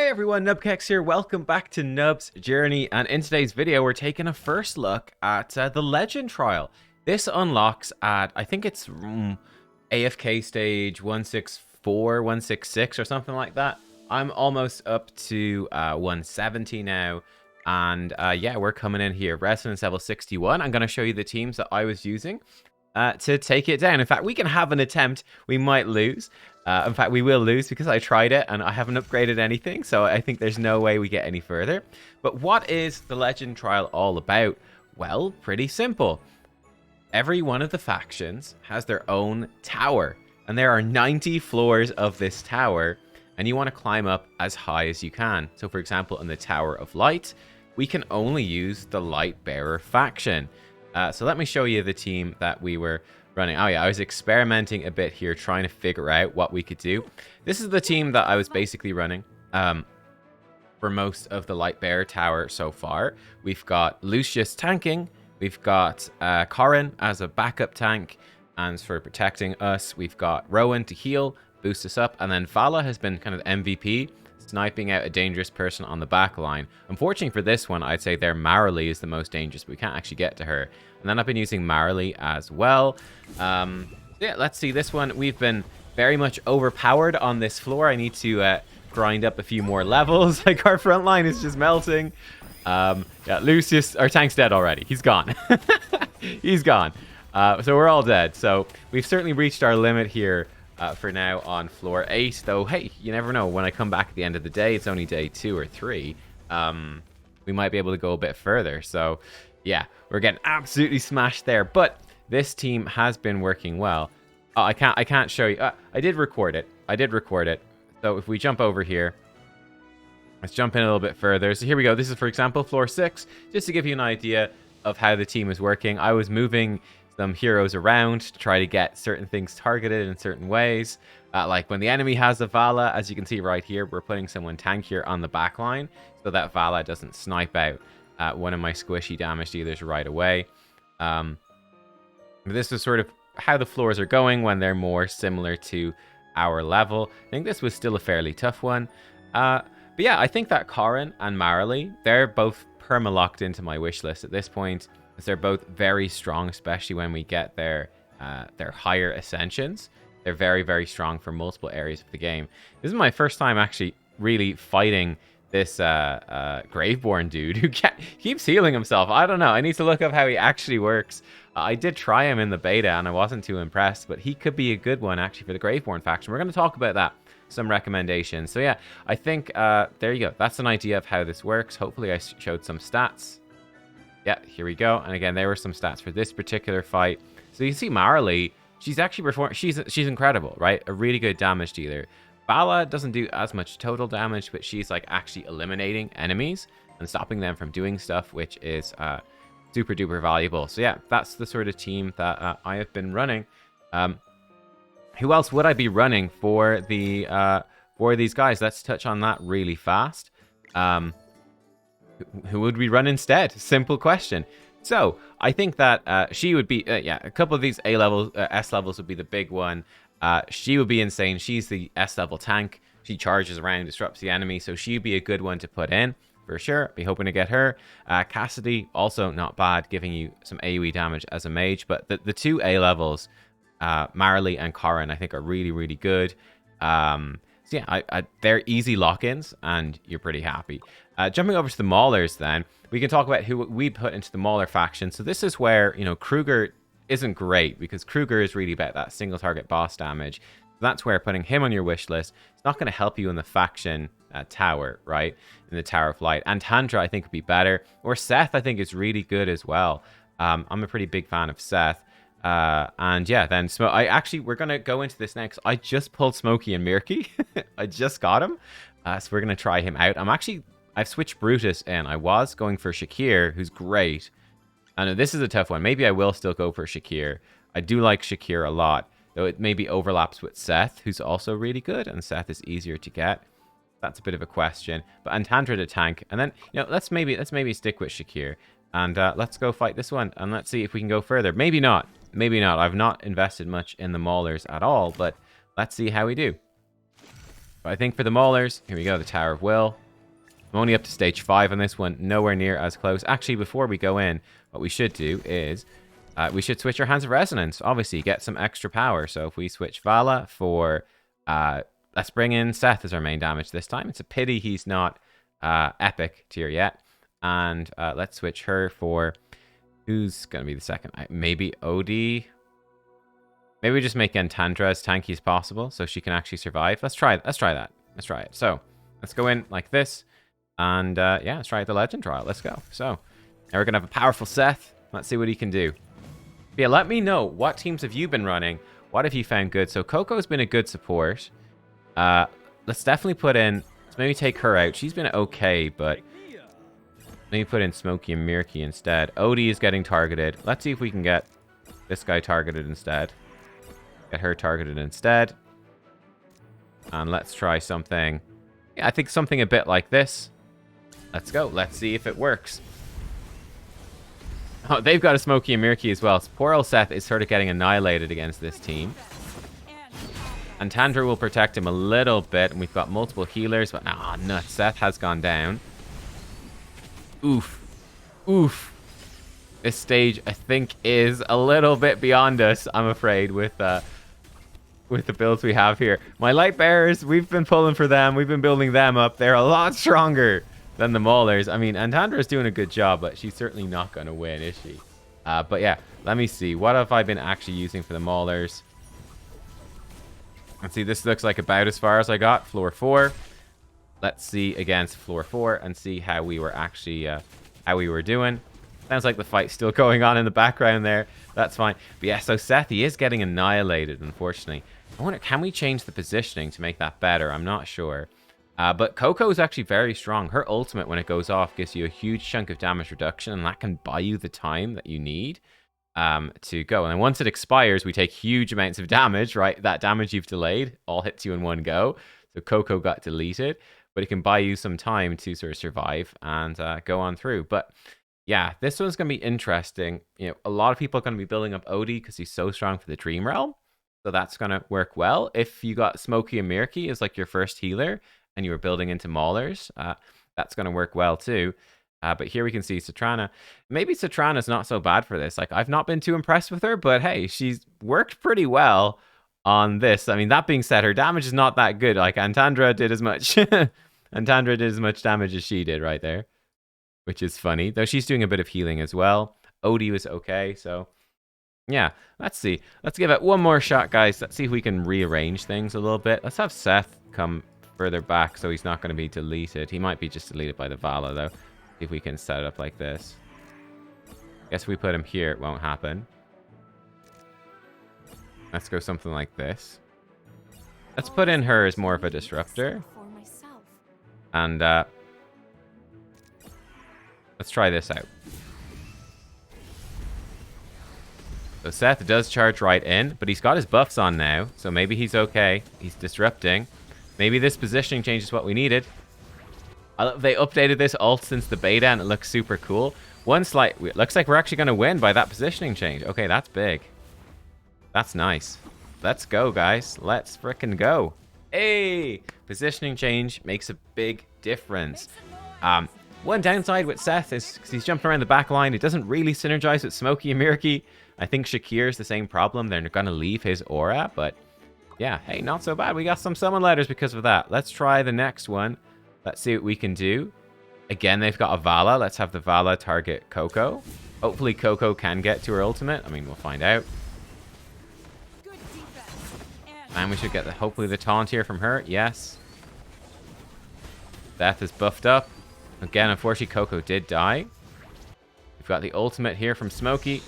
everyone, Nubkex here. Welcome back to Nub's Journey, and in today's video we're taking a first look at the Legend Trial. This unlocks at, I think it's AFK stage 164, 166 or something like that. I'm almost up to 170 now, and yeah, we're coming in here. Resonance level 61. I'm going to show you the teams that I was using to take it down. In fact, we can have an attempt. We might lose. In fact, we will lose because I tried it and I haven't upgraded anything. So I think there's no way we get any further. But what is the Legend Trial all about? Well, pretty simple. Every one of the factions has their own tower. And there are 90 floors of this tower. And you want to climb up as high as you can. So for example, in the Tower of Light, we can only use the Lightbearer faction. So let me show you the team that we were running. Oh yeah, I was experimenting a bit here, trying to figure out what we could do. This is the team that I was basically running for most of the Lightbearer tower so far. We've got Lucius tanking. We've got Corin as a backup tank and for protecting us. We've got Rowan to heal, boost us up, and then Vala has been kind of MVP, sniping out a dangerous person on the back line. Unfortunately for this one, I'd say their Mauler is the most dangerous, but we can't actually get to her. And then I've been using Mauler as well. Yeah, let's see this one. We've been very much overpowered on this floor. I need to grind up a few more levels. Like, our front line is just melting. Yeah, Lucius, our tank's dead already. He's gone. He's gone. So we're all dead. So we've certainly reached our limit here for now on floor 8. Though, hey, you never know. When I come back at the end of the day, it's only day 2 or 3. We might be able to go a bit further. So yeah, we're getting absolutely smashed there. But this team has been working well. Oh, I can't show you. I did record it. So if we jump over here, let's jump in a little bit further. So here we go. This is, for example, floor 6. Just to give you an idea of how the team is working. I was moving some heroes around to try to get certain things targeted in certain ways. Like when the enemy has a Vala, as you can see right here, we're putting someone tankier on the back line so that Vala doesn't snipe out one of my squishy damage dealers right away. This is sort of how the floors are going when they're more similar to our level. I think this was still a fairly tough one. But yeah, I think that Corin and Marley, they're both perma-locked into my wish list at this point. They're both very strong, especially when we get their higher ascensions. They're very, very strong for multiple areas of the game. This is my first time actually really fighting this Graveborn dude who keeps healing himself. I don't know. I need to look up how he actually works. I did try him in the beta and I wasn't too impressed, but he could be a good one actually for the Graveborn faction. We're going to talk about that. Some recommendations. So yeah, I think there you go. That's an idea of how this works. Hopefully I showed some stats. Yeah, here we go. And again, there were some stats for this particular fight. So you see Marley, she's actually performing. She's incredible, right? A really good damage dealer. Vala doesn't do as much total damage, but she's like actually eliminating enemies and stopping them from doing stuff, which is super duper valuable. So yeah, that's the sort of team that I have been running. Who else would I be running for these guys? Let's touch on that really fast. Who would we run instead? Simple question. So I think that she would be, yeah, a couple of these A levels, S levels would be the big one. She would be insane. She's the S level tank. She charges around, disrupts the enemy, so she'd be a good one to put in for sure. Be hoping to get her. Cassidy, also not bad, giving you some AoE damage as a mage. But the two A levels, Marley and Corin, I think are really, really good. So yeah, they're easy lock-ins, and you're pretty happy. Jumping over to the Maulers then, we can talk about who we put into the Mauler faction. So this is where, you know, Kruger isn't great, because Kruger is really about that single target boss damage. That's where putting him on your wish list, it's not going to help you in the faction tower, right? In the Tower of Light. And Tandra, I think, would be better. Or Seth, I think, is really good as well. I'm a pretty big fan of Seth. And yeah, then we're going to go into this next. I just pulled Smokey and Mirky. I just got him. So we're going to try him out. I've switched Brutus in. I was going for Shakir, who's great. I know this is a tough one. Maybe I will still go for Shakir. I do like Shakir a lot, though it maybe overlaps with Seth, who's also really good, and Seth is easier to get. That's a bit of a question. But Antandra to tank, and then, you know, let's maybe stick with Shakir, and let's go fight this one, and let's see if we can go further. Maybe not. Maybe not. I've not invested much in the Maulers at all, but let's see how we do. But I think for the Maulers, here we go, the Tower of Will. I'm only up to stage 5 on this one, nowhere near as close. Actually, before we go in, what we should do is we should switch our Hands of Resonance. Obviously, get some extra power. So if we switch Vala for... let's bring in Seth as our main damage this time. It's a pity he's not epic tier yet. And let's switch her for... Who's going to be the second? Maybe Odie? Maybe we just make Entandra as tanky as possible so she can actually survive. Let's try that. Let's try it. So, let's go in like this. And, yeah, let's try the Legend Trial. Let's go. So, now we're going to have a powerful Seth. Let's see what he can do. But yeah, let me know. What teams have you been running? What have you found good? So, Coco's been a good support. Let's definitely put in... Let's maybe take her out. She's been okay, but... Maybe put in Smokey and Mirky instead. Odie is getting targeted. Let's see if we can get this guy targeted instead. Get her targeted instead. And let's try something. Yeah, I think something a bit like this. Let's go. Let's see if it works. Oh, they've got a Smokey and Mirky as well. So poor old Seth is sort of getting annihilated against this team. And Tandra will protect him a little bit. And we've got multiple healers. But, nuts. Seth has gone down. Oof. Oof. This stage, I think, is a little bit beyond us, I'm afraid, with the builds we have here. My Lightbearers, we've been pulling for them. We've been building them up. They're a lot stronger than the Maulers. I mean, Antandra's doing a good job, but she's certainly not going to win, is she? But yeah, let me see. What have I been actually using for the Maulers? Let's see. This looks like about as far as I got. Floor 4. Let's see against floor 4 and see how we were actually, how we were doing. Sounds like the fight's still going on in the background there. That's fine. But yeah, so Seth, he is getting annihilated, unfortunately. I wonder, can we change the positioning to make that better? I'm not sure. But Coco is actually very strong. Her ultimate, when it goes off, gives you a huge chunk of damage reduction, and that can buy you the time that you need to go. And then once it expires, we take huge amounts of damage, right? That damage you've delayed all hits you in one go. So Coco got deleted. But it can buy you some time to sort of survive and go on through. But yeah, this one's going to be interesting. You know, a lot of people are going to be building up Odie because he's so strong for the Dream Realm. So that's going to work well. If you got Smokey and Mirky as like your first healer and you were building into Maulers, that's going to work well too. But here we can see Citrana. Maybe Citrana's not so bad for this. Like, I've not been too impressed with her, but hey, she's worked pretty well on this. I mean, that being said, her damage is not that good. Like, Antandra did as much. Antandra did as much damage as she did right there, which is funny. Though she's doing a bit of healing as well. Odie was okay, so yeah. Let's see. Let's give it one more shot, guys. Let's see if we can rearrange things a little bit. Let's have Seth come further back so he's not going to be deleted. He might be just deleted by the Vala, though. See if we can set it up like this. Guess if we put him here, it won't happen. Let's go something like this. Let's put in her as more of a disruptor. And let's try this out. So Seth does charge right in, but he's got his buffs on now, so maybe he's okay. He's disrupting. Maybe this positioning change is what we needed. They updated this ult since the beta, and it looks super cool. It looks like we're actually going to win by that positioning change. Okay, that's big. That's nice. Let's go, guys. Let's frickin' go. Hey! Positioning change makes a big difference. One downside with Seth is because he's jumping around the back line. It doesn't really synergize with Smokey and Mirky. I think Shakir's the same problem. They're going to leave his aura, but yeah, hey, not so bad. We got some summon letters because of that. Let's try the next one. Let's see what we can do. Again, they've got a Vala. Let's have the Vala target Coco. Hopefully Coco can get to her ultimate. I mean, we'll find out. And we should get hopefully the taunt here from her. Yes. Death is buffed up. Again, unfortunately, Coco did die. We've got the ultimate here from Smokey.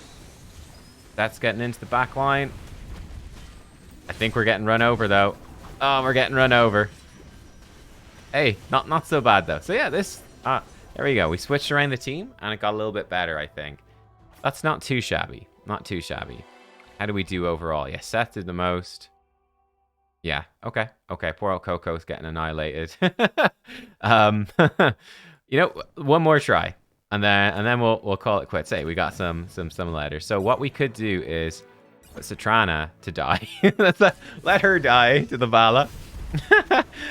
That's getting into the back line. I think we're getting run over, though. Oh, we're getting run over. Hey, not so bad, though. So, yeah, there we go. We switched around the team, and it got a little bit better, I think. That's not too shabby. Not too shabby. How do we do overall? Yeah, Seth did the most. Yeah, okay. Okay, poor old Coco's getting annihilated. You know, one more try. And then we'll call it quits. Hey, we got some letters. So what we could do is put Citrana to die. Let her die to the Vala.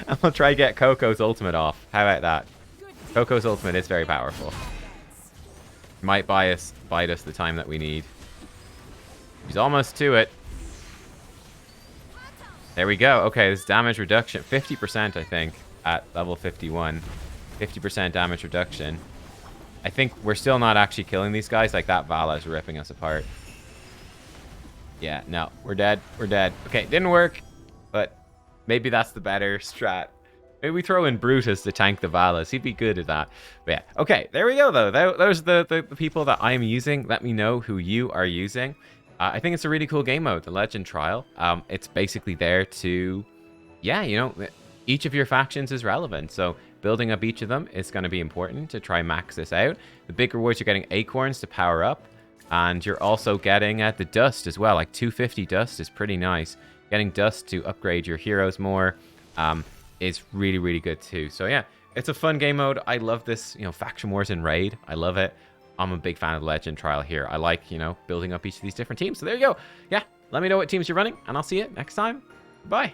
And we'll try to get Coco's ultimate off. How about that? Coco's ultimate is very powerful. Might bite us the time that we need. He's almost to it. There we go. Okay, this damage reduction. 50%, I think, at level 51. 50% damage reduction. I think we're still not actually killing these guys. Like, that Vala is ripping us apart. Yeah, no. We're dead. We're dead. Okay, didn't work. But maybe that's the better strat. Maybe we throw in Brutus to tank the Valas. He'd be good at that. But yeah. Okay, there we go, though. Those are the people that I'm using. Let me know who you are using. I think it's a really cool game mode, the Legend Trial. It's basically there to, yeah, you know, each of your factions is relevant. So building up each of them is going to be important to try max this out. The big rewards, you're getting acorns to power up. And you're also getting the dust as well. Like 250 dust is pretty nice. Getting dust to upgrade your heroes more is really, really good too. So yeah, it's a fun game mode. I love this, you know, faction wars and raid. I love it. I'm a big fan of the Legend Trial here. I like, you know, building up each of these different teams. So there you go. Yeah, let me know what teams you're running, and I'll see you next time. Bye.